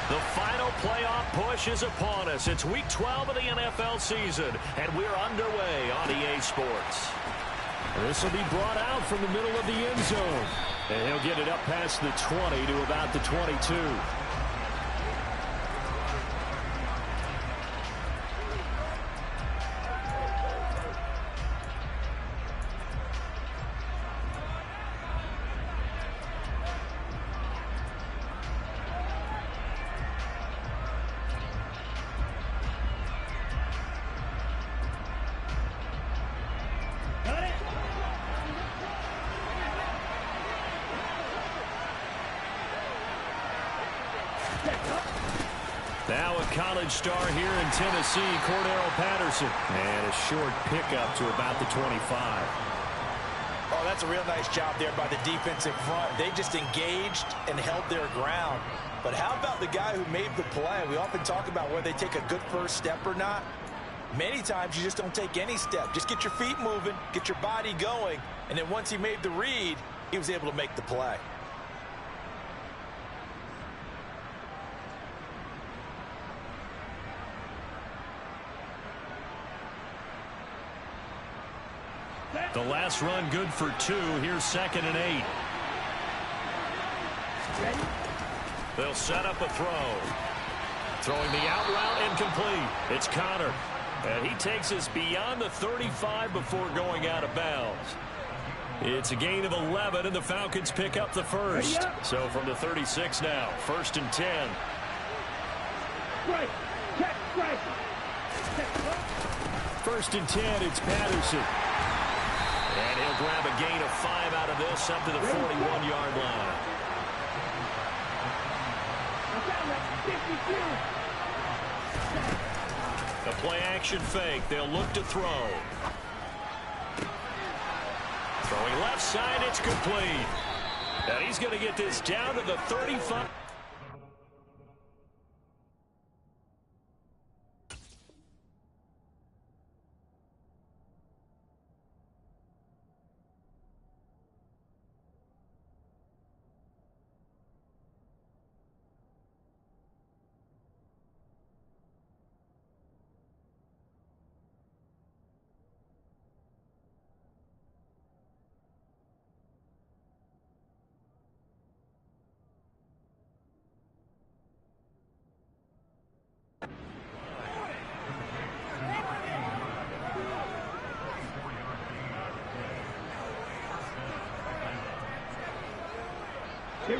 The final playoff push is upon us. It's Week 12 of the NFL season, and we're underway on EA Sports. This will be brought out from the middle of the end zone. And he'll get it up past the 20 to about the 22. Now a college star here in Tennessee, Cordero Patterson. And a short pickup to about the 25. Oh, that's a real nice job there by the defensive front. They just engaged and held their ground. But how about the guy who made the play? We often talk about whether they take a good first step or not. Many times you just don't take any step. Just get your feet moving, get your body going, and then once he made the read, he was able to make the play. The last run good for 2. Here's 2nd and 8. They'll set up a throw. Throwing the out route incomplete. It's Connor. And he takes us beyond the 35 before going out of bounds. It's a gain of 11, and the Falcons pick up the first. So from the 36 now, 1st and 10. Right. Check, right. 1st and 10, it's Patterson. And he'll grab a gain of 5 out of this up to the 41-yard line. The play-action fake. They'll look to throw. Throwing left side, it's complete. And he's going to get this down to the 35.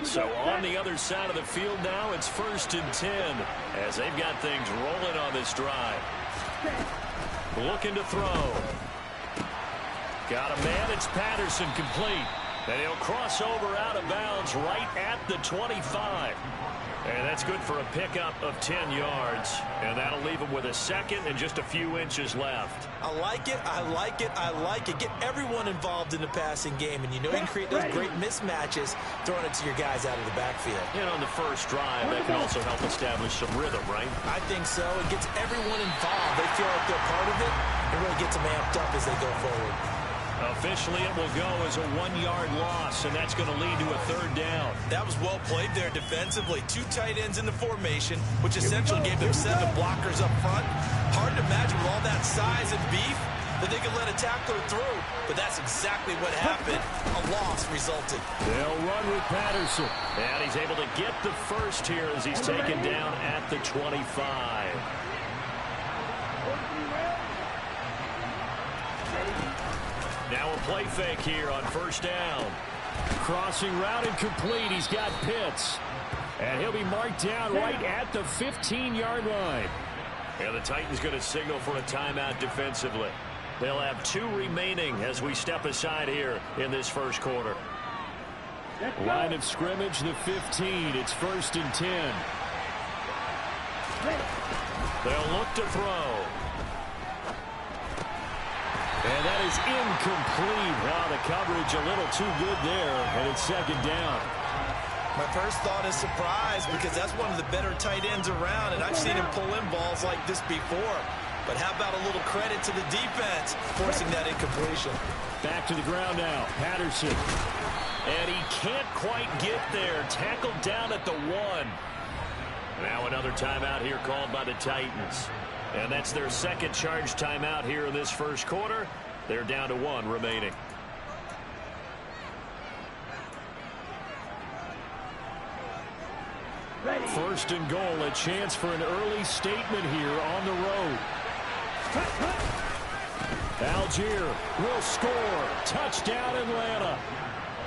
So on the other side of the field now, it's 1st and 10 as they've got things rolling on this drive. Looking to throw. Got a man, it's Patterson, complete. And he'll cross over out of bounds right at the 25. And that's good for a pickup of 10 yards. And that'll leave him with a 2nd and just a few inches left. I like it, I like it, I like it. Get everyone involved in the passing game. And you know you can create those great mismatches throwing it to your guys out of the backfield. And on the first drive, that can also help establish some rhythm, right? I think so. It gets everyone involved. They feel like they're part of it and really gets them amped up as they go forward. Officially, it will go as a 1-yard loss, and that's going to lead to a 3rd down. That was well played there defensively. 2 tight ends in the formation, which essentially gave them 7 blockers up front. Hard to imagine with all that size and beef that they could let a tackler through, but that's exactly what happened. A loss resulted. They'll run with Patterson, and he's able to get the first here as he's taken down at the 25. Now a play fake here on 1st down. Crossing route incomplete. He's got Pitts. And he'll be marked down right at the 15-yard line. And the Titans going to signal for a timeout defensively. They'll have 2 remaining as we step aside here in this first quarter. Line of scrimmage, the 15. It's 1st and 10. They'll look to throw. And that is incomplete. Wow, the coverage a little too good there, and it's 2nd down. My first thought is surprise because that's one of the better tight ends around, and I've seen him pull in balls like this before. But how about a little credit to the defense forcing that incompletion? Back to the ground now, Patterson. And he can't quite get there. Tackled down at the 1. Now another timeout here called by the Titans. And that's their second charge timeout here in this first quarter. They're down to 1 remaining. First and goal, a chance for an early statement here on the road. Algier will score. Touchdown, Atlanta.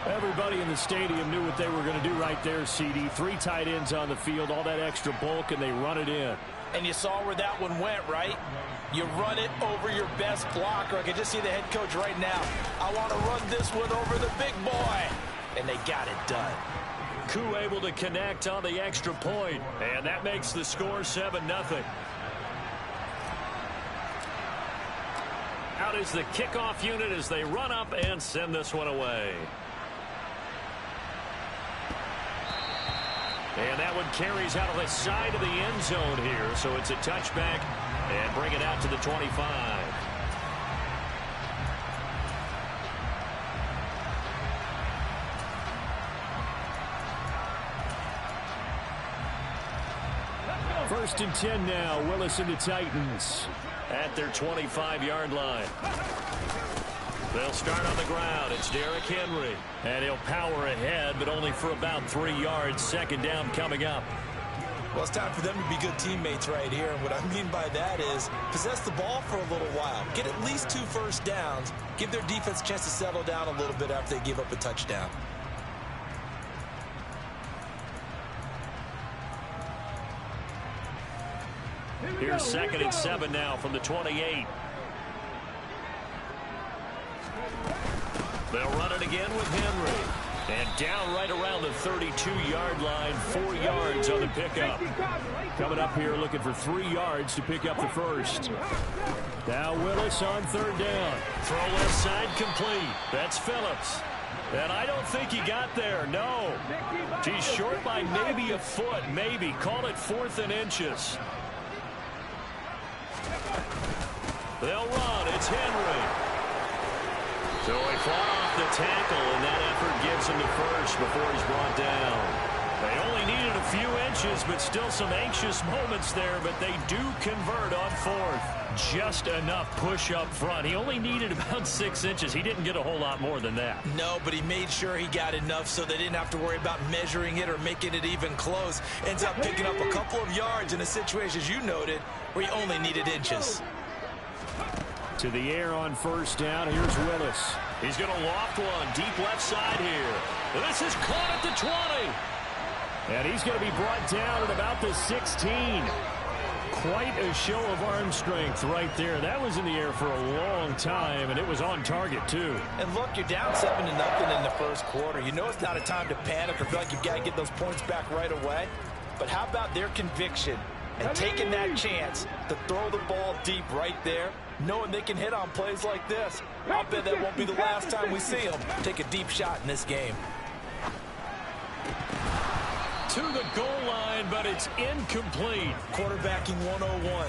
Everybody in the stadium knew what they were going to do right there, CD. 3 tight ends on the field, all that extra bulk, and they run it in. And you saw where that one went, right? You run it over your best blocker. I can just see the head coach right now. I want to run this one over the big boy. And they got it done. Koo able to connect on the extra point, and that makes the score 7-0. Out is the kickoff unit as they run up and send this one away. And that one carries out of the side of the end zone here, so it's a touchback and bring it out to the 25. First and 10 now. Willis and the Titans at their 25-yard line. They'll start on the ground. It's Derrick Henry. And he'll power ahead, but only for about 3 yards. Second down coming up. Well, it's time for them to be good teammates right here. And what I mean by that is possess the ball for a little while. Get at least 2 first downs. Give their defense a chance to settle down a little bit after they give up a touchdown. Here's 2nd and 7 now from the 28. They'll run it again with Henry. And down right around the 32-yard line, 4 yards on the pickup. Coming up here looking for 3 yards to pick up the first. Now Willis on 3rd down. Throw left side complete. That's Phillips. And I don't think he got there, no. He's short by maybe a foot, maybe. Call it 4th and inches. They'll run. It's Henry. So he fought off the tackle, and that effort gives him the first before he's brought down. They only needed a few inches, but still some anxious moments there, but they do convert on 4th. Just enough push up front. He only needed about 6 inches. He didn't get a whole lot more than that. No, but he made sure he got enough so they didn't have to worry about measuring it or making it even close. Ends up picking up a couple of yards in a situation, as you noted, where he only needed inches. To the air on 1st down. Here's Willis. He's going to loft one deep left side here. This is caught at the 20. And he's going to be brought down at about the 16. Quite a show of arm strength right there. That was in the air for a long time, and it was on target, too. And look, you're down 7-0 in the first quarter. You know it's not a time to panic or feel like you've got to get those points back right away. But how about their conviction and taking that chance to throw the ball deep right there, knowing they can hit on plays like this? I'll bet that won't be the last time we see them take a deep shot in this game. To the goal line, but it's incomplete. Quarterbacking 101.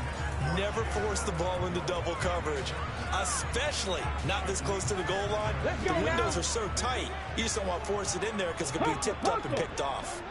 Never force the ball into double coverage, especially not this close to the goal line. The windows are so tight, you just don't want to force it in there because it could be tipped up and picked off.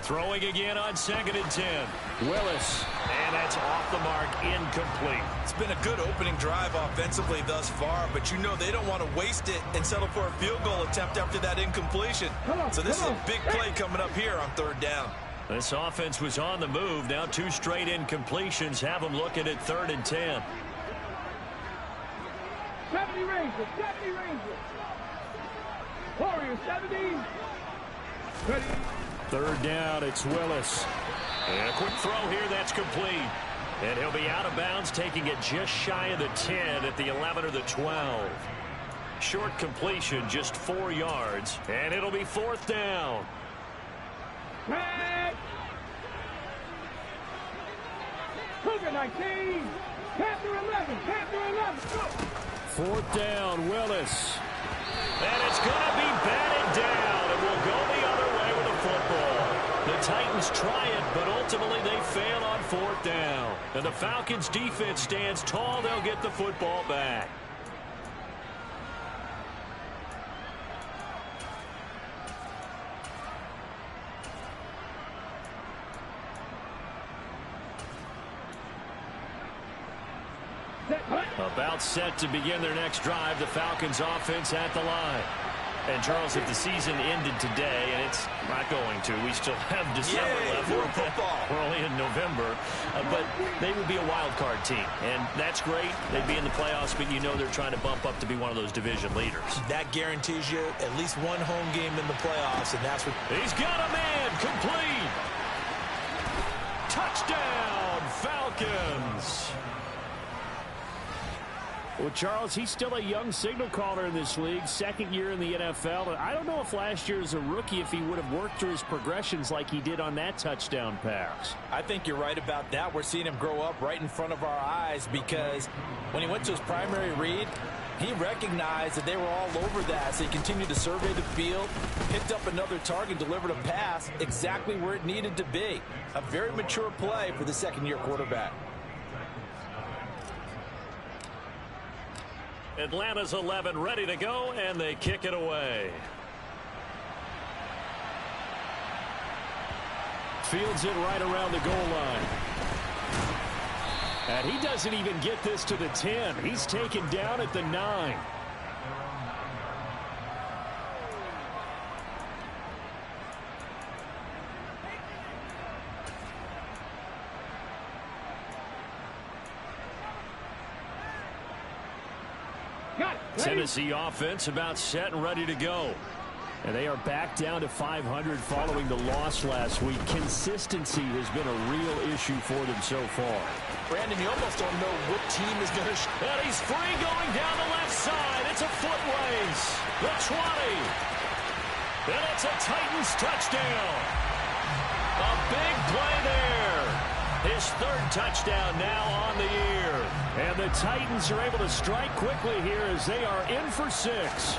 Throwing again on 2nd and 10. Willis, and that's off the mark, incomplete. It's been a good opening drive offensively thus far, but you know they don't want to waste it and settle for a field goal attempt after that incompletion. So this is a big play coming up here on 3rd down. This offense was on the move. Now 2 straight incompletions have them looking at 3rd and 10. 70 Rangers, 70 Rangers. Warriors, 70. Ready. 3rd down, it's Willis. And a quick throw here, that's complete. And he'll be out of bounds, taking it just shy of the 10 at the 11 or the 12. Short completion, just 4 yards. And it'll be 4th down. Back. Cougar 19. Panther 11. Panther 11. Go. 4th down, Willis. And it's going to be batted down, and we'll go the other way with the football. The Titans try it, but ultimately they fail on 4th down. And the Falcons' defense stands tall. They'll get the football back. About set to begin their next drive, the Falcons offense at the line. And, Charles, if the season ended today, and it's not going to, we still have December left. We're only in November. But they would be a wild card team. And that's great. They'd be in the playoffs, but you know they're trying to bump up to be one of those division leaders. That guarantees you at least one home game in the playoffs, and that's what... He's got a man. Complete. Touchdown, Falcons. Well, Charles, he's still a young signal caller in this league, second year in the NFL. And I don't know if last year as a rookie, if he would have worked through his progressions like he did on that touchdown pass. I think you're right about that. We're seeing him grow up right in front of our eyes because when he went to his primary read, he recognized that they were all over that. So he continued to survey the field, picked up another target, delivered a pass exactly where it needed to be. A very mature play for the second-year quarterback. Atlanta's 11 ready to go, and they kick it away. Fields it right around the goal line. And he doesn't even get this to the 10. He's taken down at the 9. Tennessee offense about set and ready to go. And they are back down to 500 following the loss last week. Consistency has been a real issue for them so far. Brandon, you almost don't know what team is going to... And he's free going down the left side. It's a foot race. The 20. And it's a Titans touchdown. A big play there. His third touchdown now on the year. And the Titans are able to strike quickly here as they are in for 6.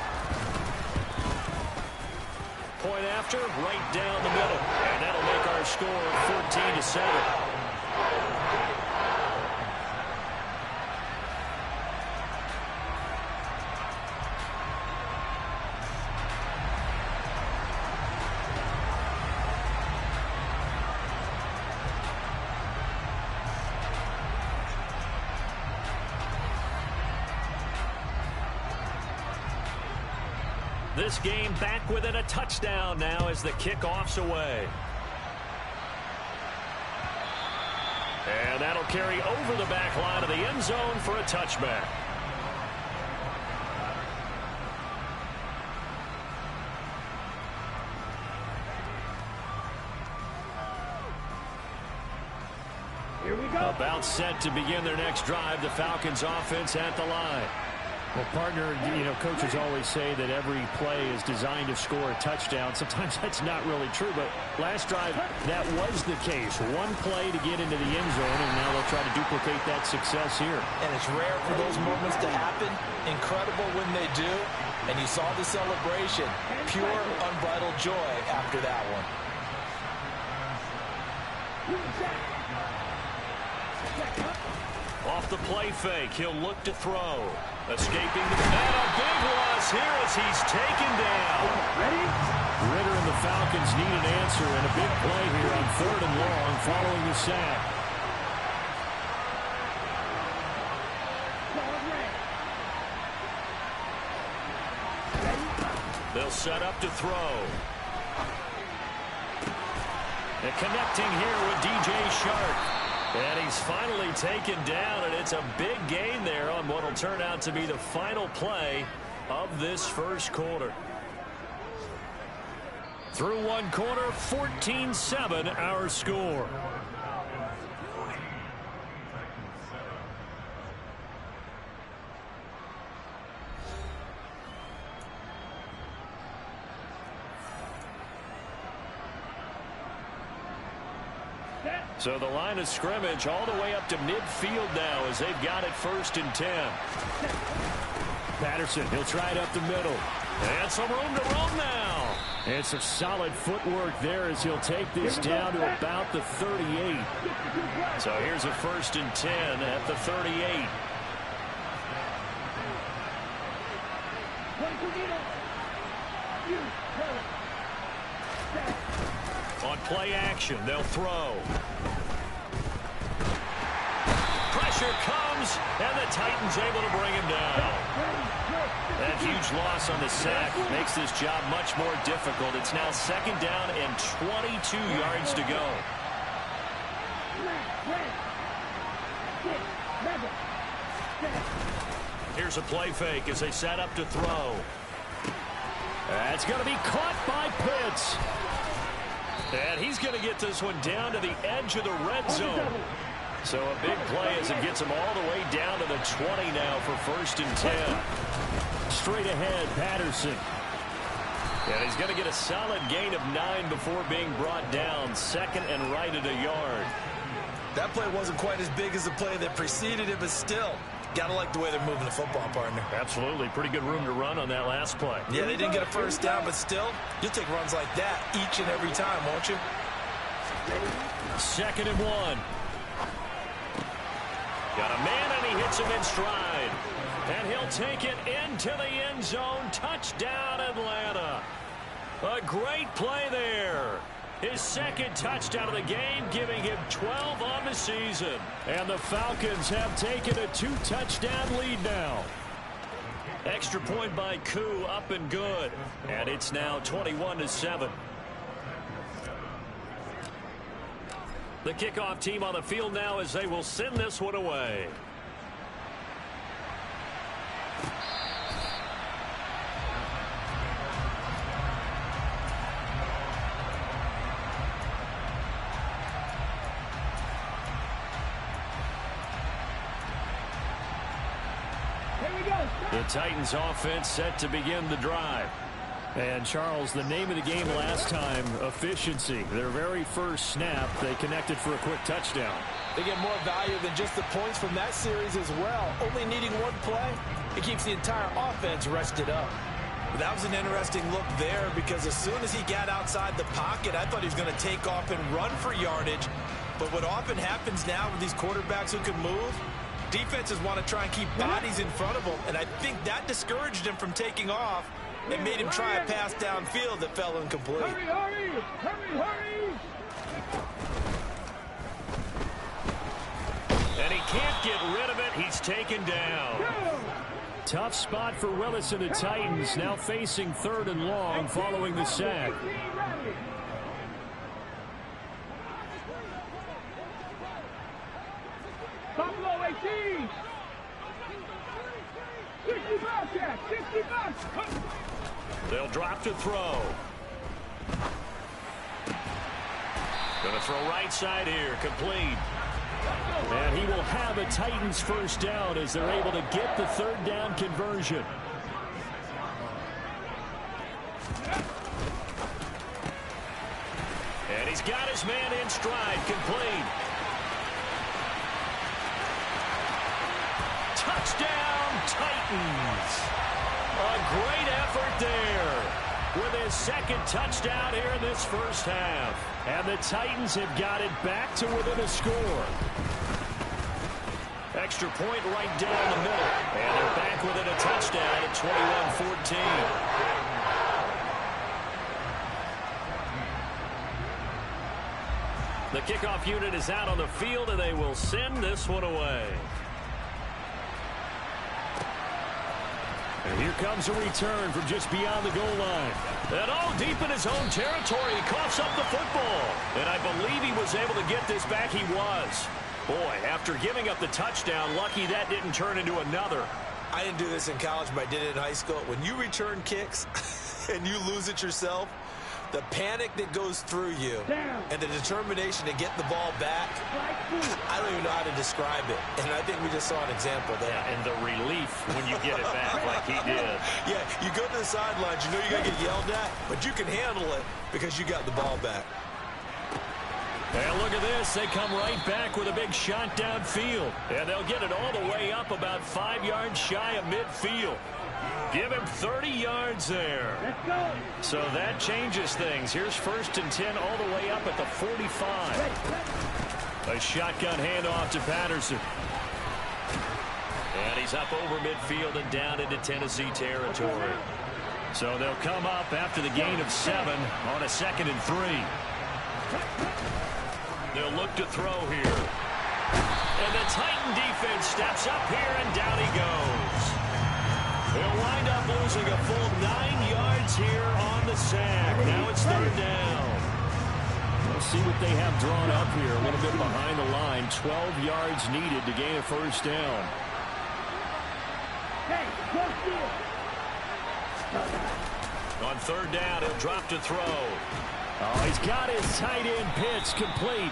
Point after, right down the middle. And that'll make our score 14-7. This game back within a touchdown now as the kickoff's away. And that'll carry over the back line of the end zone for a touchback. Here we go. About set to begin their next drive, the Falcons offense at the line. Well, partner, you know, coaches always say that every play is designed to score a touchdown. Sometimes that's not really true, but last drive, that was the case. One play to get into the end zone, and now they'll try to duplicate that success here. And it's rare for those moments to happen. Incredible when they do. And you saw the celebration. Pure, unbridled joy after that one. Off the play fake, he'll look to throw. Escaping the... And a big loss here as he's taken down. Ready? Ritter and the Falcons need an answer, and a big play here on 3rd and long following the sack. They'll set up to throw. And connecting here with DJ Shark. And he's finally taken down, and it's a big gain there on what will turn out to be the final play of this first quarter. Through one quarter, 14-7 our score. So the line of scrimmage all the way up to midfield now as they've got it 1st and 10. Patterson, he'll try it up the middle. And some room to roam now. And some solid footwork there as he'll take this down to about the 38. So here's a 1st and 10 at the 38. On play action, they'll throw. Pressure comes, and the Titans able to bring him down. That huge loss on the sack makes this job much more difficult. It's now 2nd down and 22 yards to go. Here's a play fake as they set up to throw. That's going to be caught by Pitts. And he's going to get this one down to the edge of the red zone. So a big play as it gets him all the way down to the 20 now for 1st and 10. Straight ahead, Patterson. And he's going to get a solid gain of 9 before being brought down. 2nd and right at a yard. That play wasn't quite as big as the play that preceded it, but still, gotta like the way they're moving the football, partner. Absolutely. Pretty good room to run on that last play. Yeah, they didn't get a 1st down, but still, you'll take runs like that each and every time, won't you? 2nd and 1. Got a man, and he hits him in stride. And he'll take it into the end zone. Touchdown, Atlanta. A great play there. His 2nd touchdown of the game, giving him 12 on the season. And the Falcons have taken a 2-touchdown lead now. Extra point by Koo, up and good. And it's now 21-7. The kickoff team on the field now as they will send this one away. The Titans offense set to begin the drive. And Charles, the name of the game last time, efficiency. Their very first snap, they connected for a quick touchdown. They get more value than just the points from that series as well. Only needing one play, it keeps the entire offense rested up. But that was an interesting look there because as soon as he got outside the pocket, I thought he was going to take off and run for yardage. But what often happens now with these quarterbacks who can move, defenses want to try and keep bodies in front of them, and I think that discouraged him from taking off and made him try a pass downfield that fell incomplete. Hurry, hurry, hurry, hurry. And he can't get rid of it. He's taken down. Tough spot for Willis and the Titans, now facing 3rd and long following the sack. Buffalo 18. 60 bucks, Jack. 60 bucks. They'll drop to throw. Going to throw right side here, complete. And he will have a Titans 1st down as they're able to get the 3rd down conversion. And he's got his man in stride, complete. Touchdown, Titans. A great effort there with his 2nd touchdown here in this 1st half. And the Titans have got it back to within a score. Extra point right down the middle. And they're back within a touchdown at 21-14. The kickoff unit is out on the field, and they will send this one away. And here comes a return from just beyond the goal line. And all deep in his own territory, he coughs up the football. And I believe he was able to get this back. He was. Boy, after giving up the touchdown, lucky that didn't turn into another. I didn't do this in college, but I did it in high school. When you return kicks and you lose it yourself, the panic that goes through you and the determination to get the ball back, I don't even know how to describe it. And I think we just saw an example there. Yeah, and the relief when you get it back like he did. Yeah, you go to the sidelines, you know you're going to get yelled at, but you can handle it because you got the ball back. And look at this. They come right back with a big shot downfield. And they'll get it all the way up about 5 yards shy of midfield. Give him 30 yards there. Let's go. So that changes things. Here's 1st and 10 all the way up at the 45. A shotgun handoff to Patterson. And he's up over midfield and down into Tennessee territory. So they'll come up after the gain of 7 on a 2nd and 3. They'll look to throw here. And the Titan defense steps up here, and down he goes. He'll wind up losing a full 9 yards here on the sack. Now it's third down. We'll see what they have drawn up here. A little bit behind the line. 12 yards needed to gain a first down. On third down, he'll drop to throw. Oh, he's got his tight end Pitts complete.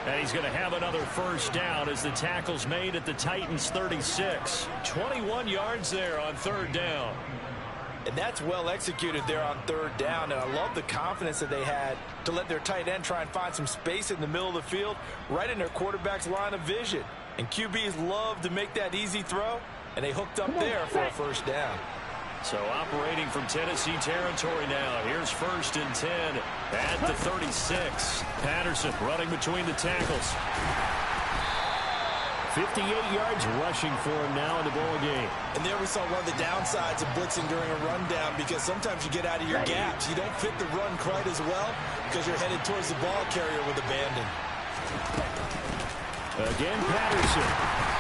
And he's going to have another first down as the tackle's made at the Titans' 36. 21 yards there on third down. And that's well executed there on third down. And I love the confidence that they had to let their tight end try and find some space in the middle of the field, right in their quarterback's line of vision. And QBs love to make that easy throw, and they hooked up there for a first down. So operating from Tennessee territory now. Here's first and 10 at the 36. Patterson running between the tackles. 58 yards rushing for him now in the ball game. And there we saw one of the downsides of blitzing during a rundown, because sometimes you get out of your gaps. You don't fit the run quite as well because you're headed towards the ball carrier with abandon. Again, Patterson.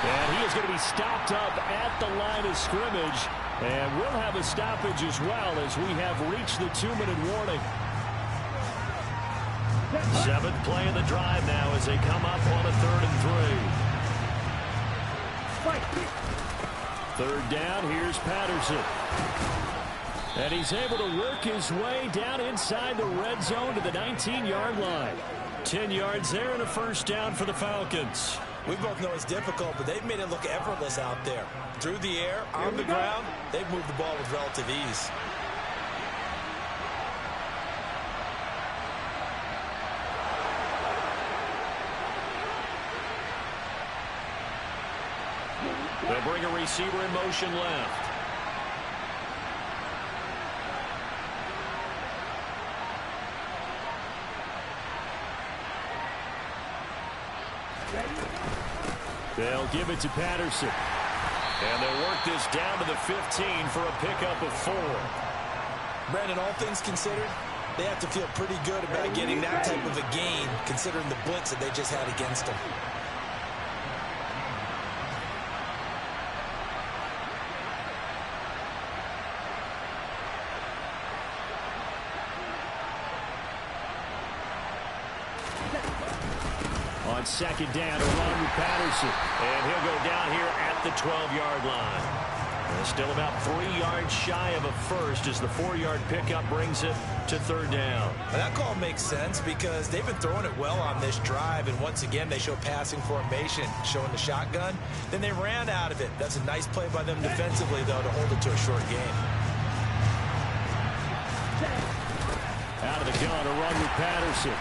And he is going to be stopped up at the line of scrimmage. And we'll have a stoppage as well as we have reached the 2-minute warning. 7th play of the drive now as they come up on a 3rd and 3. Third down, here's Patterson. And he's able to work his way down inside the red zone to the 19-yard line. 10 yards there and a first down for the Falcons. We both know it's difficult, but they've made it look effortless out there. Through the air, on the ground, they've moved the ball with relative ease. They'll bring a receiver in motion left. They'll give it to Patterson. And they'll work this down to the 15 for a pickup of 4. Brandon, all things considered, they have to feel pretty good about getting that type of a gain, considering the blitz that they just had against them. On second down to run with Patterson. And he'll go down here at the 12-yard line. And still about 3 yards shy of a first as the 4-yard pickup brings it to third down. And that call makes sense because they've been throwing it well on this drive. And once again, they show passing formation, showing the shotgun. Then they ran out of it. That's a nice play by them defensively, though, to hold it to a short game. Out of the gun, a run with Patterson.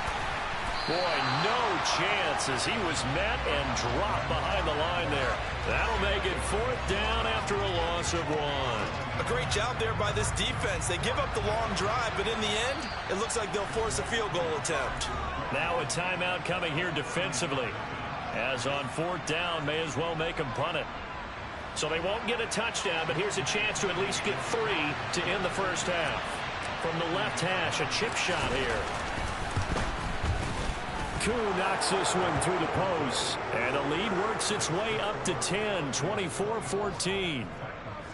Boy, no chance as he was met and dropped behind the line there. That'll make it 4th down after a loss of 1. A great job there by this defense. They give up the long drive, but in the end, it looks like they'll force a field goal attempt. Now a timeout coming here defensively. As on 4th down, may as well make them punt it. So they won't get a touchdown, but here's a chance to at least get 3 to end the first half. From the left hash, a chip shot here. Koo knocks this one through the post. And the lead works its way up to 10, 24-14.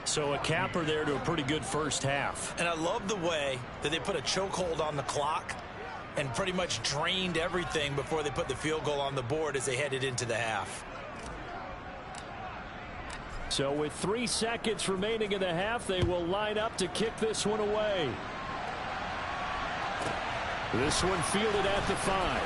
So a capper there to a pretty good first half. And I love the way that they put a chokehold on the clock and pretty much drained everything before they put the field goal on the board as they headed into the half. So with 3 seconds remaining in the half, they will line up to kick this one away. This one fielded at the 5.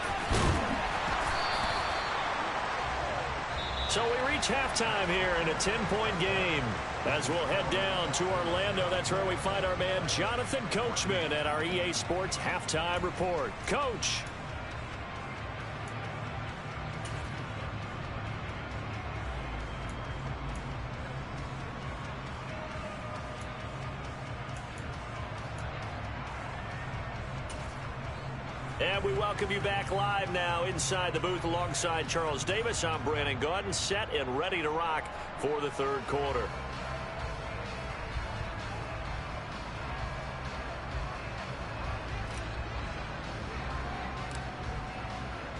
So we reach halftime here in a 10-point game. As we'll head down to Orlando, that's where we find our man Jonathan Coachman at our EA Sports Halftime Report. Coach. And we welcome you back live now inside the booth alongside Charles Davis. I'm Brandon Gaudin, set and ready to rock for the third quarter.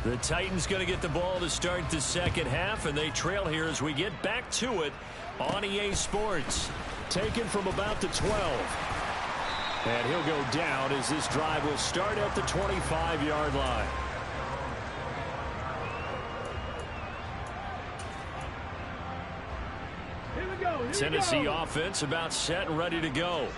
The Titans going to get the ball to start the second half, and they trail here as we get back to it on EA Sports. Taken from about the 12. And he'll go down as this drive will start at the 25-yard line. Tennessee offense about set and ready to go.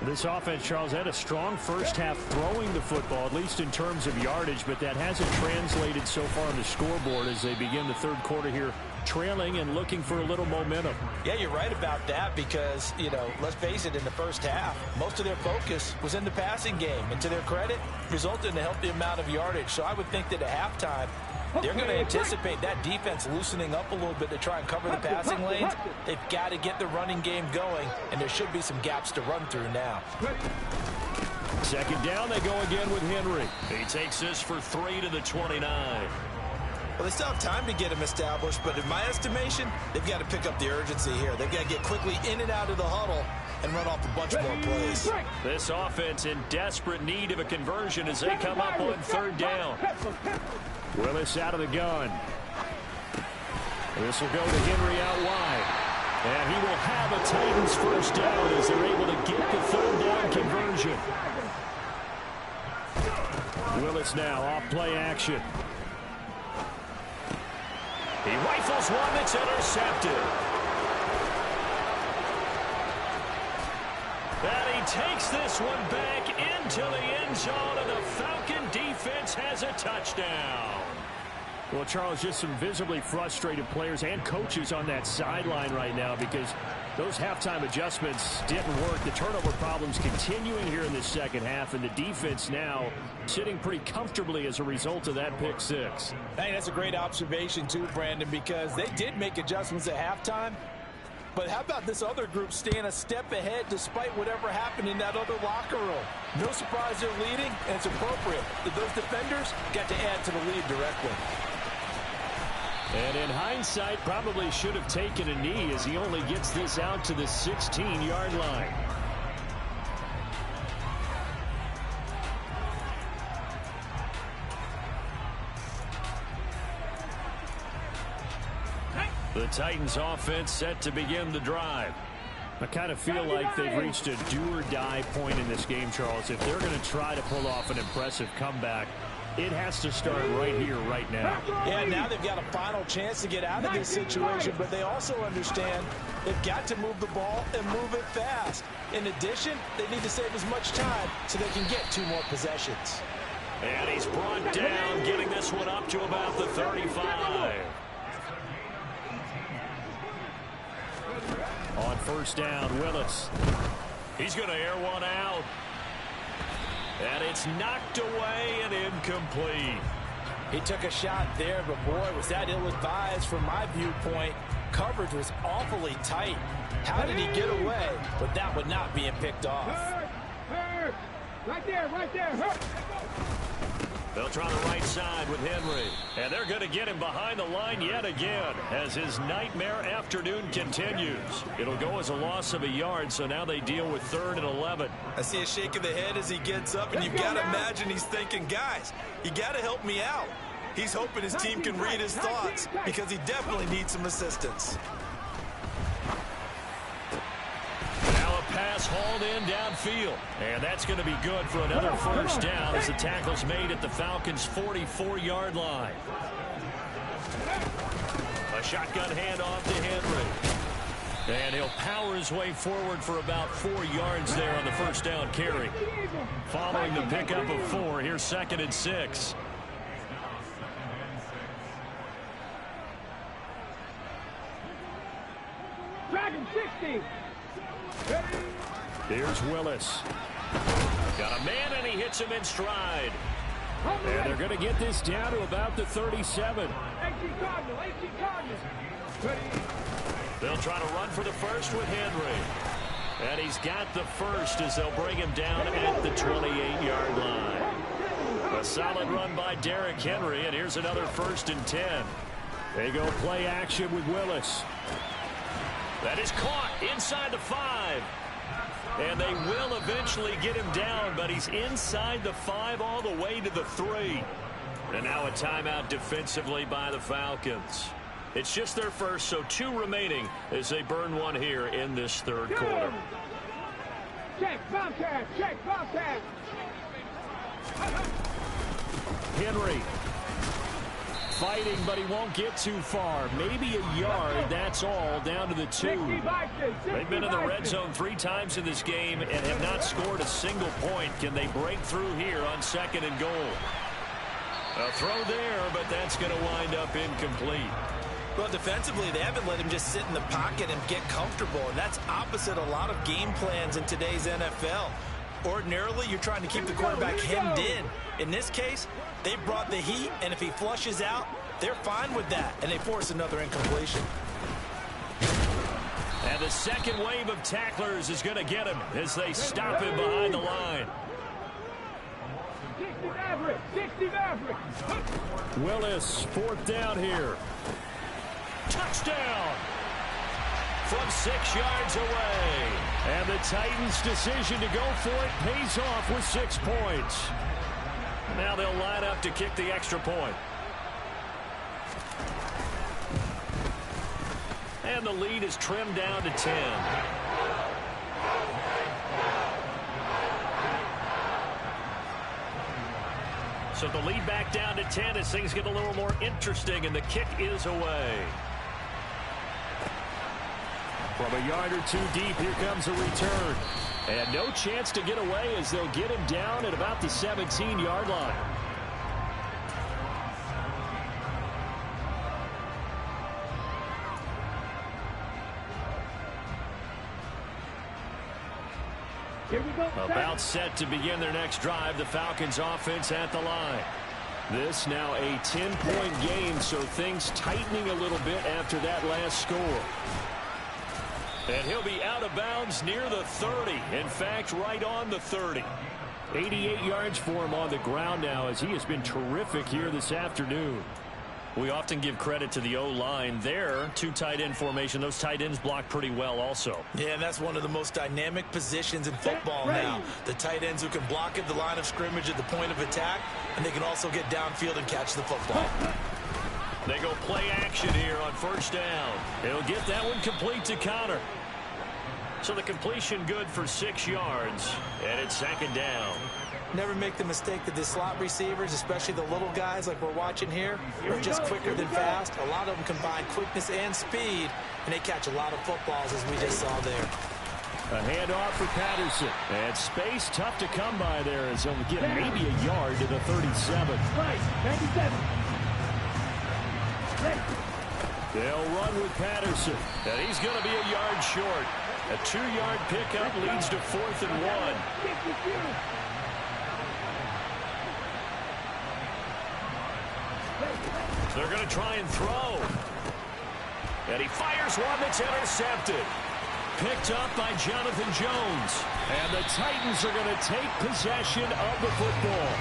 This offense, Charles, had a strong first half throwing the football, at least in terms of yardage, but that hasn't translated so far on the scoreboard as they begin the third quarter here, trailing and looking for a little momentum. Yeah, you're right about that because, let's face it, in the first half, most of their focus was in the passing game. And to their credit, resulted in a healthy amount of yardage. So I would think that at halftime, they're going to anticipate that defense loosening up a little bit to try and cover the passing lanes. They've got to get the running game going, and there should be some gaps to run through now. Second down, they go again with Henry. He takes this for 3 to the 29. Well, they still have time to get him established, but in my estimation, they've got to pick up the urgency here. They've got to get quickly in and out of the huddle and run off a bunch more plays. This offense in desperate need of a conversion as they come up on third down. Willis out of the gun. This will go to Henry out wide. And he will have a Titans first down as they're able to get the third down conversion. Willis now off play action. He rifles one that's intercepted. And he takes this one back into the end zone, and the Falcon defense has a touchdown. Well, Charles, just some visibly frustrated players and coaches on that sideline right now because those halftime adjustments didn't work. The turnover problems continuing here in the second half, and the defense now sitting pretty comfortably as a result of that pick six. Hey, that's a great observation too, Brandon, because they did make adjustments at halftime. But how about this other group staying a step ahead despite whatever happened in that other locker room? No surprise they're leading, and it's appropriate that those defenders got to add to the lead directly. And in hindsight, probably should have taken a knee as he only gets this out to the 16-yard line. The Titans offense set to begin the drive. I kind of feel like they've reached a do-or-die point in this game, Charles. If they're going to try to pull off an impressive comeback, it has to start right here, right now. Yeah, now they've got a final chance to get out of this situation, but they also understand they've got to move the ball and move it fast. In addition, they need to save as much time so they can get 2 more possessions. And he's brought down, getting this one up to about the 35. On first down, Willis. He's going to air one out. And it's knocked away and incomplete. He took a shot there, but boy, was that ill-advised from my viewpoint. Coverage was awfully tight. How did he get away with that one not being picked off? Hurt. Right there, right there. Hurt. They'll try the right side with Henry. And they're going to get him behind the line yet again as his nightmare afternoon continues. It'll go as a loss of a yard, so now they deal with 3rd and 11. I see a shake of the head as he gets up, and you've got to imagine he's thinking, guys, you got to help me out. He's hoping his team can read his thoughts because he definitely needs some assistance. Now a pass hauled in downfield. And that's going to be good for another first down as the tackle's made at the Falcons' 44-yard line. A shotgun handoff to Henry. And he'll power his way forward for about 4 yards there on the first down carry. Following the pickup of 4, here's 2nd and 6. Dragon 60. Here's Willis. Got a man, and he hits him in stride. And they're going to get this down to about the 37. They'll try to run for the first with Henry. And he's got the first as they'll bring him down at the 28-yard line. A solid run by Derrick Henry, and here's another 1st and 10. They go play action with Willis. That is caught inside the 5. And they will eventually get him down, but he's inside the 5 all the way to the 3. And now a timeout defensively by the Falcons. It's just their first, so 2 remaining as they burn one here in this third quarter. Check, Bobcat, check, Bobcat. Henry fighting, but he won't get too far. Maybe a yard, that's all, down to the 2. They've been in the red zone 3 times in this game and have not scored a single point. Can they break through here on 2nd and goal? A throw there, but that's going to wind up incomplete. Well, defensively, they haven't let him just sit in the pocket and get comfortable, and that's opposite a lot of game plans in today's NFL. Ordinarily, you're trying to keep the quarterback hemmed in. In this case, they brought the heat, and if he flushes out, they're fine with that, and they force another incompletion. And the second wave of tacklers is going to get him as they stop him behind the line. 60 Maverick. Willis, 4th down here. Touchdown from 6 yards away. And the Titans' decision to go for it pays off with 6 points. Now they'll line up to kick the extra point. And the lead is trimmed down to 10. So the lead back down to 10 as things get a little more interesting, and the kick is away. From a yard or 2 deep, here comes a return. And no chance to get away as they'll get him down at about the 17-yard line. Here we go. About set to begin their next drive. The Falcons offense at the line. This now a 10-point game, so things tightening a little bit after that last score. And he'll be out of bounds near the 30. In fact, right on the 30. 88 yards for him on the ground now as he has been terrific here this afternoon. We often give credit to the O-line there. 2 tight end formation. Those tight ends block pretty well also. Yeah, and that's one of the most dynamic positions in football now. The tight ends who can block at the line of scrimmage at the point of attack, and they can also get downfield and catch the football. They go play action here on 1st down. He'll get that one complete to Connor. So the completion good for 6 yards, and it's 2nd down. Never make the mistake that the slot receivers, especially the little guys like we're watching here, are just quicker than fast. A lot of them combine quickness and speed, and they catch a lot of footballs, as we just saw there. A handoff for Patterson. And space tough to come by there as he'll get maybe a yard to the 37. Right, 97. They'll run with Patterson. And he's going to be a yard short. A 2-yard pickup leads to 4th and 1. They're going to try and throw. And he fires one that's intercepted. Picked up by Jonathan Jones. And the Titans are going to take possession of the football.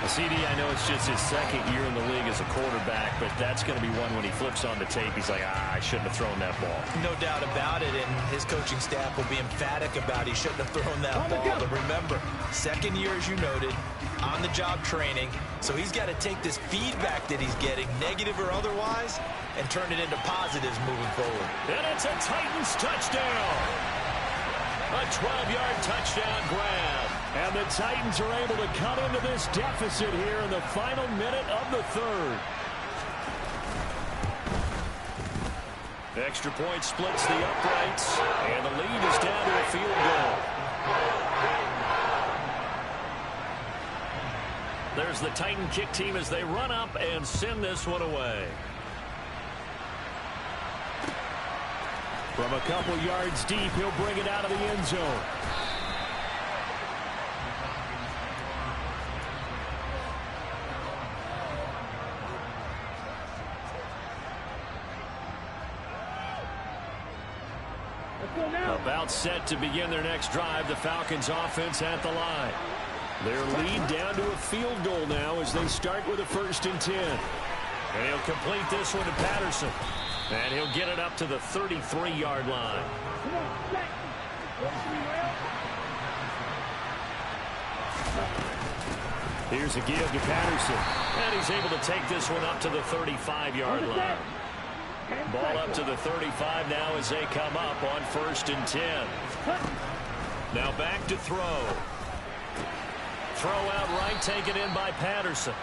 CD, I know it's just his 2nd year in the league as a quarterback, but that's going to be one when he flips on the tape. He's like, I shouldn't have thrown that ball. No doubt about it, and his coaching staff will be emphatic about he shouldn't have thrown that ball. But remember, 2nd year, as you noted, on-the-job training, so he's got to take this feedback that he's getting, negative or otherwise, and turn it into positives moving forward. And it's a Titans touchdown. A 12-yard touchdown grab. And the Titans are able to cut into this deficit here in the final minute of the 3rd. The extra point splits the uprights, and the lead is down to a field goal. There's the Titan kick team as they run up and send this one away. From a couple yards deep, he'll bring it out of the end zone. About set to begin their next drive. The Falcons offense at the line. Their lead down to a field goal now as they start with a 1st and 10. And he'll complete this one to Patterson. And he'll get it up to the 33-yard line. Here's a give to Patterson. And he's able to take this one up to the 35-yard line. Ball up to the 35 now as they come up on 1st and 10. Now back to throw. Throw out right, taken in by Patterson.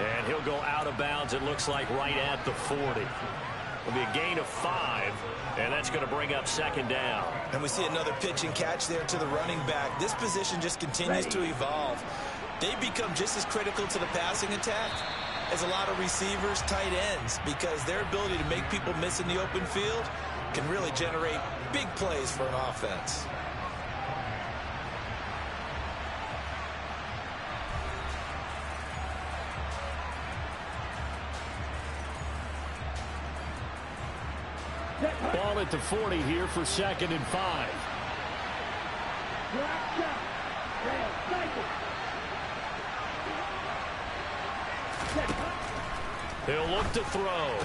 And he'll go out of bounds, it looks like, right at the 40. It'll be a gain of 5, and that's going to bring up 2nd down. And we see another pitch and catch there to the running back. This position just continues to evolve. They become just as critical to the passing attack as a lot of receivers, tight ends, because their ability to make people miss in the open field can really generate big plays for an offense. Ball at the 40 here for 2nd and 5. He'll look to throw.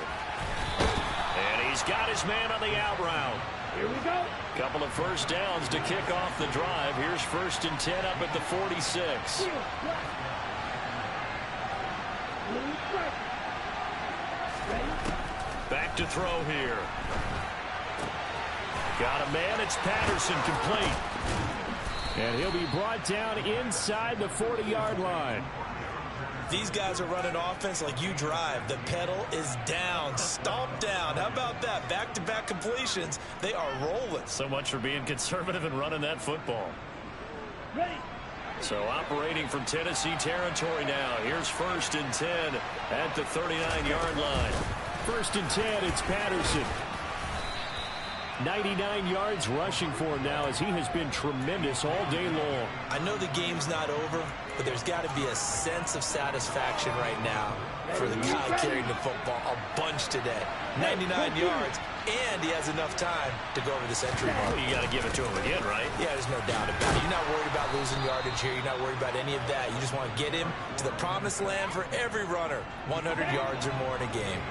And he's got his man on the out route. Here we go. Couple of 1st downs to kick off the drive. Here's 1st and 10 up at the 46. Back to throw here. Got a man. It's Patterson, complete. And he'll be brought down inside the 40-yard line. These guys are running offense like you drive. The pedal is down, stomped down. How about that? Back-to-back completions. They are rolling. So much for being conservative and running that football. Ready. So operating from Tennessee territory now. Here's 1st and 10 at the 39-yard line. 1st and 10, it's Patterson. 99 yards rushing for him now as he has been tremendous all day long. I know the game's not over, but there's got to be a sense of satisfaction right now for the guy carrying the football a bunch today. 99 yards, and he has enough time to go over the century mark. Well, you got to give it to him again, right? Yeah, there's no doubt about it. You're not worried about losing yardage here. You're not worried about any of that. You just want to get him to the promised land for every runner. 100 yards or more in a game.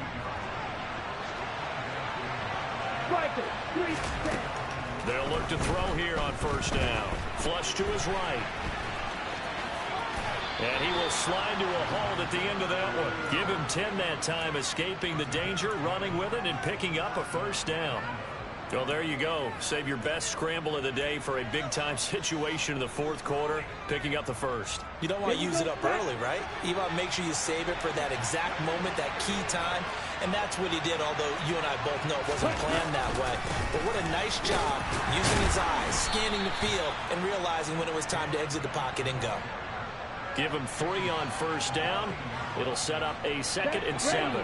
They'll look to throw here on 1st down. Flush to his right. And he will slide to a halt at the end of that one. Give him 10 that time, escaping the danger, running with it, and picking up a 1st down. Well, there you go. Save your best scramble of the day for a big-time situation in the 4th quarter, picking up the 1st. You don't want to use it up early, right? You want to make sure you save it for that exact moment, that key time, and that's what he did, although you and I both know it wasn't planned that way. But what a nice job using his eyes, scanning the field, and realizing when it was time to exit the pocket and go. Give him 3 on 1st down. It'll set up a 2nd and 7.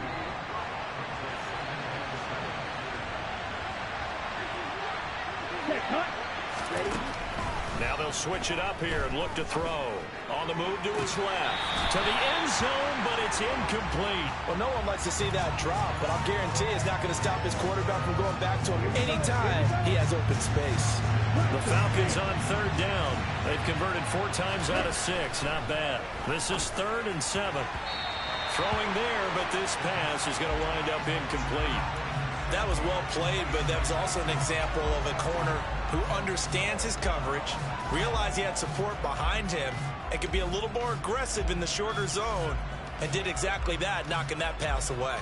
Now they'll switch it up here and look to throw. On the move to his left. To the end zone, but it's incomplete. Well, no one likes to see that drop, but I'll guarantee it's not going to stop his quarterback from going back to him anytime he has open space. The Falcons on 3rd down. They've converted 4 times out of 6. Not bad. This is 3rd and 7. Throwing there, but this pass is going to wind up incomplete. That was well played, but that was also an example of a corner who understands his coverage, realized he had support behind him, and could be a little more aggressive in the shorter zone, and did exactly that, knocking that pass away.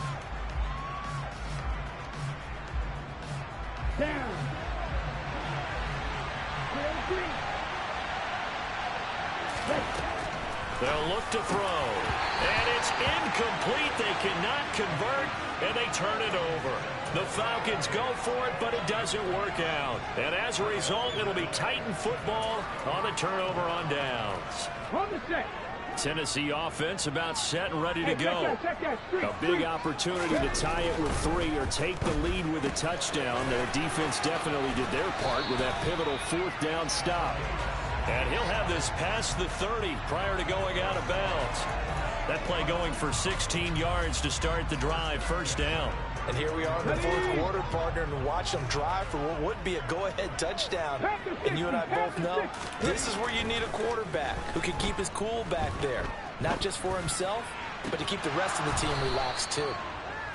Down. They'll look to throw. And it's incomplete. They cannot convert, and they turn it over. The Falcons go for it, but it doesn't work out. And as a result, it'll be Titan football on the turnover on downs. On the set. Tennessee offense about set and ready to go. A big opportunity to tie it with 3 or take the lead with a touchdown. Their defense definitely did their part with that pivotal 4th down stop. And he'll have this past the 30 prior to going out of bounds. That play going for 16 yards to start the drive, 1st down. And here we are in the 4th quarter, partner, and watch them drive for what would be a go-ahead touchdown. And you and I both know this is where you need a quarterback who can keep his cool back there, not just for himself, but to keep the rest of the team relaxed too.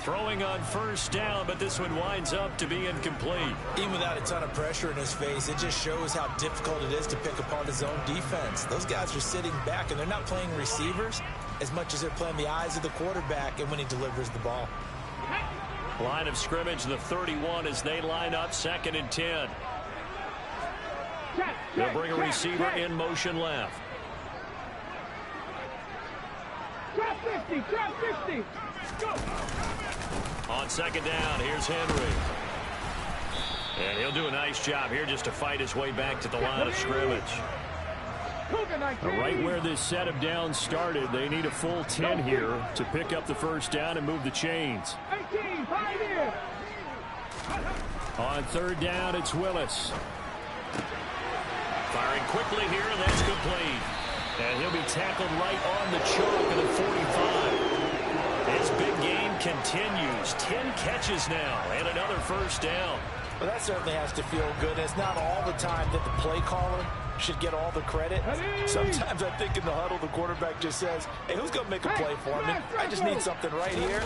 Throwing on first down, but this one winds up to be incomplete. Even without a ton of pressure in his face, it just shows how difficult it is to pick apart his own defense. Those guys are sitting back, and they're not playing receivers as much as they're playing the eyes of the quarterback and when he delivers the ball. Line of scrimmage, the 31, as they line up 2nd and 10. They'll bring a receiver in motion left. Drop 50, drop 50. Go. On 2nd down, here's Henry. And he'll do a nice job here just to fight his way back to the line of scrimmage. Right where this set of downs started, they need a full 10 here to pick up the first down and move the chains. 18, 5 here. On 3rd down, it's Willis. Firing quickly here, and that's complete. And he'll be tackled right on the chalk of the 45. His big game continues. 10 catches now and another first down. Well, that certainly has to feel good. It's not all the time that the play caller should get all the credit. Sometimes I think in the huddle, the quarterback just says, hey, who's going to make a play for me? I just need something right here.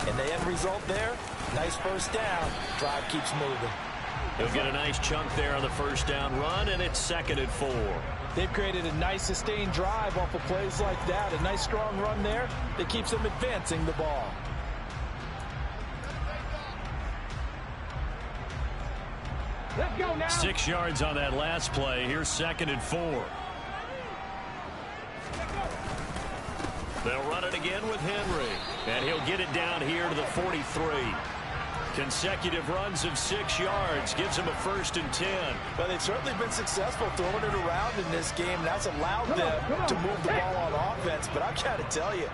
And the end result there, nice first down. Drive keeps moving. He'll get a nice chunk there on the first down run, and it's 2nd and 4. They've created a nice sustained drive off of plays like that. A nice strong run there that keeps them advancing the ball. Let's go now. 6 yards on that last play. Here's 2nd and 4. They'll run it again with Henry. And he'll get it down here to the 43. Consecutive runs of 6 yards gives him a 1st and 10. Well, they've certainly been successful throwing it around in this game. That's allowed them to move the ball on offense. But I've got to tell you,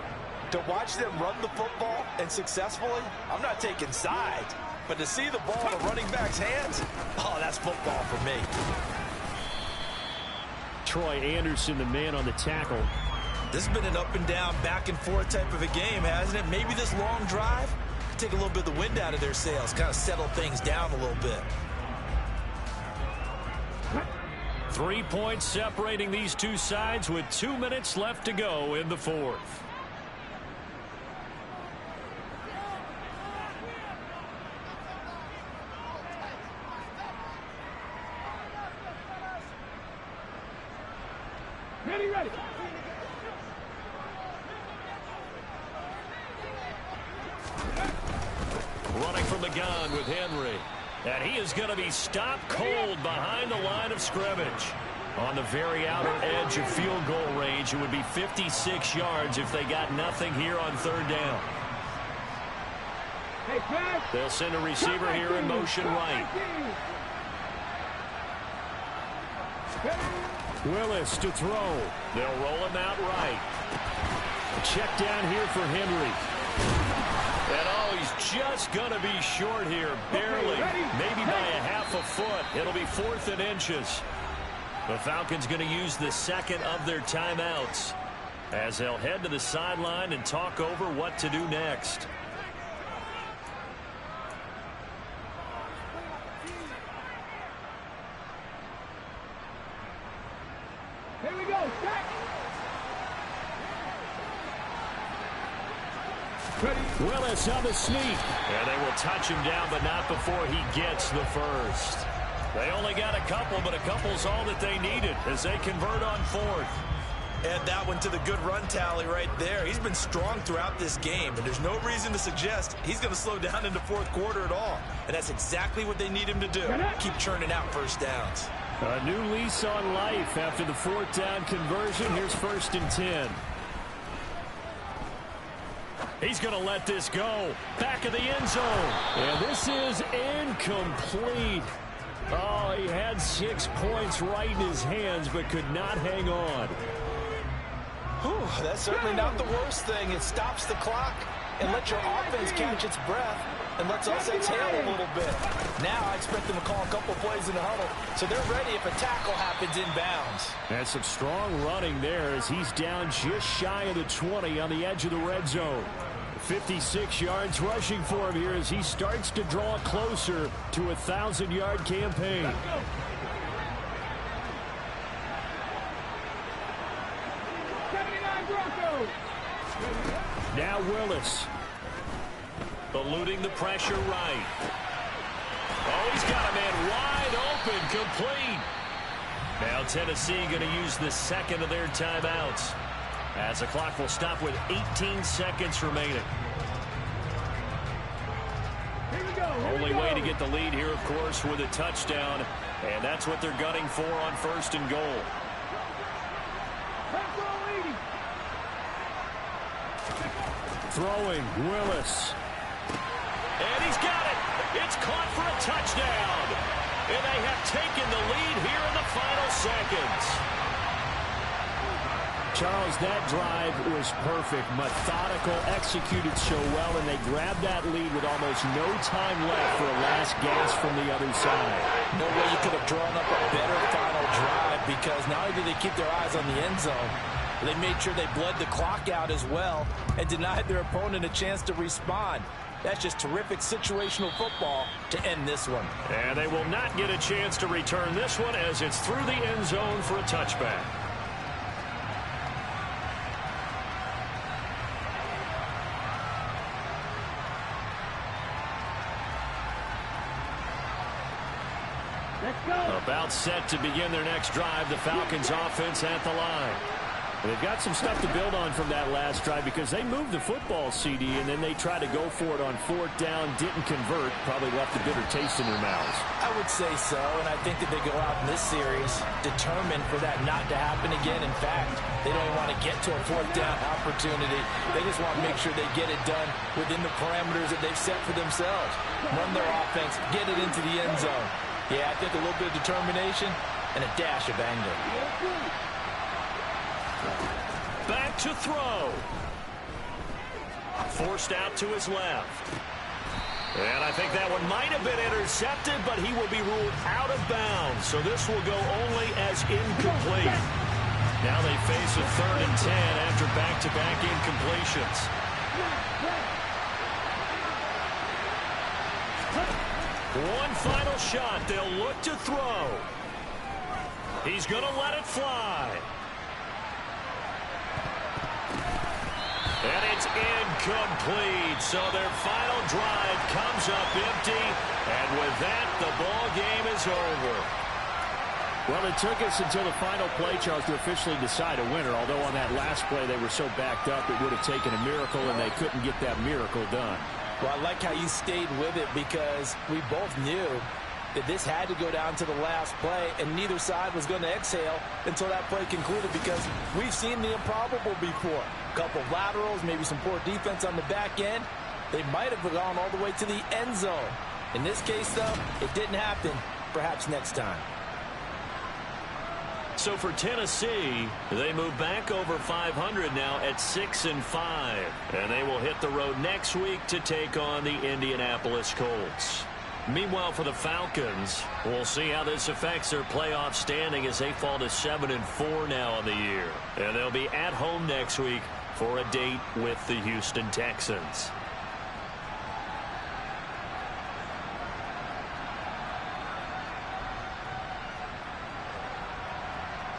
to watch them run the football and successfully, I'm not taking sides. But to see the ball in a running back's hands, oh, that's football for me. Troy Anderson, the man on the tackle. This has been an up and down, back and forth type of a game, hasn't it? Maybe this long drive take a little bit of the wind out of their sails, kind of settle things down a little bit. 3 points separating these two sides with 2 minutes left to go in the 4th. Ready. Running from the gun with Henry. And he is going to be stopped cold behind the line of scrimmage. On the very outer edge of field goal range, it would be 56 yards if they got nothing here on 3rd down. They'll send a receiver here in motion right. Willis to throw. They'll roll him out right. Check down here for Henry. And oh, he's just going to be short here, barely, maybe by a half a foot. It'll be 4th and inches. The Falcons going to use the 2nd of their timeouts as they'll head to the sideline and talk over what to do next. Here we go. Stack. Willis on the sneak. And they will touch him down, but not before he gets the first. They only got a couple, but a couple's all that they needed as they convert on 4th. Add that one to the good run tally right there. He's been strong throughout this game, and there's no reason to suggest he's going to slow down in the 4th quarter at all. And that's exactly what they need him to do. Keep churning out first downs. A new lease on life after the 4th down conversion. Here's 1st and 10. He's going to let this go. Back of the end zone. And this is incomplete. Oh, he had 6 points right in his hands, but could not hang on. Whew, that's certainly not the worst thing. It stops the clock and lets your offense catch its breath and lets us exhale a little bit. Now I expect them to call a couple plays in the huddle, so they're ready if a tackle happens inbounds. And some strong running there as he's down just shy of the 20 on the edge of the red zone. 56 yards rushing for him here as he starts to draw closer to a 1,000-yard campaign. '79 Broncos. Now Willis. eluding the pressure right. Oh, he's got a man wide open, complete. Now Tennessee going to use the second of their timeouts, as the clock will stop with 18 seconds remaining. Only way to get the lead here, of course, with a touchdown, and that's what they're gunning for on 1st and goal. Throwing, Willis. And he's got it. It's caught for a touchdown. And they have taken the lead here in the final seconds. Charles, that drive was perfect, methodical, executed so well, and they grabbed that lead with almost no time left for a last gasp from the other side. No way you could have drawn up a better final drive, because not only did they keep their eyes on the end zone, they made sure they bled the clock out as well and denied their opponent a chance to respond. That's just terrific situational football to end this one. And they will not get a chance to return this one, as it's through the end zone for a touchback. About set to begin their next drive, the Falcons offense at the line. They've got some stuff to build on from that last drive, because they moved the football, CD, and then they tried to go for it on 4th down, didn't convert, probably left a bitter taste in their mouths. I would say so, and I think that they go out in this series determined for that not to happen again. In fact, they don't even want to get to a 4th down opportunity. They just want to make sure they get it done within the parameters that they've set for themselves. Run their offense, get it into the end zone. Yeah, I think a little bit of determination and a dash of anger. Back to throw. Forced out to his left. And I think that one might have been intercepted, but he will be ruled out of bounds. So this will go only as incomplete. Now they face a 3rd and 10 after back-to-back incompletions. One final shot. They'll look to throw. He's going to let it fly. And it's incomplete. So their final drive comes up empty. And with that, the ball game is over. Well, it took us until the final play, Charles, to officially decide a winner. Although on that last play they were so backed up, it would have taken a miracle, and they couldn't get that miracle done. Well, I like how you stayed with it, because we both knew that this had to go down to the last play, and neither side was going to exhale until that play concluded, because we've seen the improbable before. A couple of laterals, maybe some poor defense on the back end. They might have gone all the way to the end zone. In this case, though, it didn't happen. Perhaps next time. So for Tennessee, they move back over 500 now at 6-5. And they will hit the road next week to take on the Indianapolis Colts. Meanwhile, for the Falcons, we'll see how this affects their playoff standing as they fall to 7-4 now on the year. And they'll be at home next week for a date with the Houston Texans.